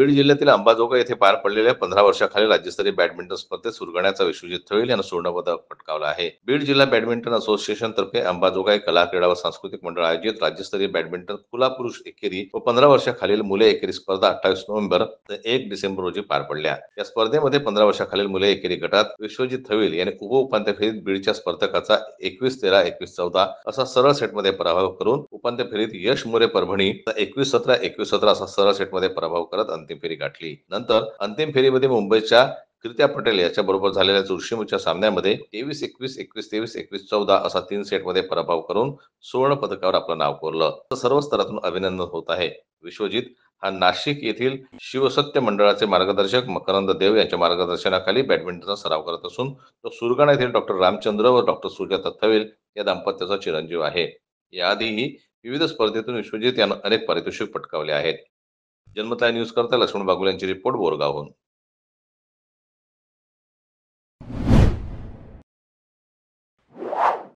बीड जिल्ह्यातील अंबाजोगाई येथे पार पडलेल्या 15 वर्षाखालील राज्यस्तरीय बॅडमिंटन स्पर्धेत सुरगाण्याचा विश्वजित थविल यानं सुवर्णपदक पटकावलं आहे. बीड जिल्हा बॅडमिंटन असोसिएशन तर्फे अंबाजोगाई कला क्रीडा व सांस्कृतिक मंडळ आयोजित राज्यस्तरीय बॅडमिंटन खुला पुरुष एकेरी व 15 वर्षाखालील मुले एकेरी स्पर्धा 28 नोव्हेंबर ते 1 डिसेंबर रोजी पार पडल्या. या स्पर्धेमध्ये 15 वर्षाखालील मुले एकेरी गटात विश्वजित थविल याने उपांत्य फेरीत बीडच्या स्पर्धकाचा 21-13, 21-14 असा सरळ सेटमध्ये पराभव करून उपांत्य फेरीत यश मोरे परभणी 21-17, 21-17 असा सरळ सेटमध्ये पराभव करत अंतिम फेरी गाठली. नंतर अंतिम फेरीमध्ये मुंबईच्या कीर्त्या पटेल याच्या बरोबर झालेल्या चुरशीच्या सामन्यामध्ये 23-21, 21-23, 21-14 असा 3 सेटमध्ये पराभव करून सुवर्ण पदकावर आपलं नाव कोरलं. सर्व स्तरातून अभिनंदन होत आहे. विश्वजित हा नाशिक येथील शिवसत्य मंडळाचे मार्गदर्शक मकरंद देव यांच्या मार्गदर्शनाखाली बॅडमिंटनचा सराव करत असून तो सुरगाणा येथील डॉक्टर रामचंद्र व डॉक्टर सुजाता थविल या दाम्पत्याचा चिरंजीव आहे. याआधीही विविध स्पर्धेतून विश्वजित यानं अनेक पारितोषिक पटकावले आहेत. जन्मताई न्यूज करता लक्ष्मण बागुल यांची रिपोर्ट बोरगावहून.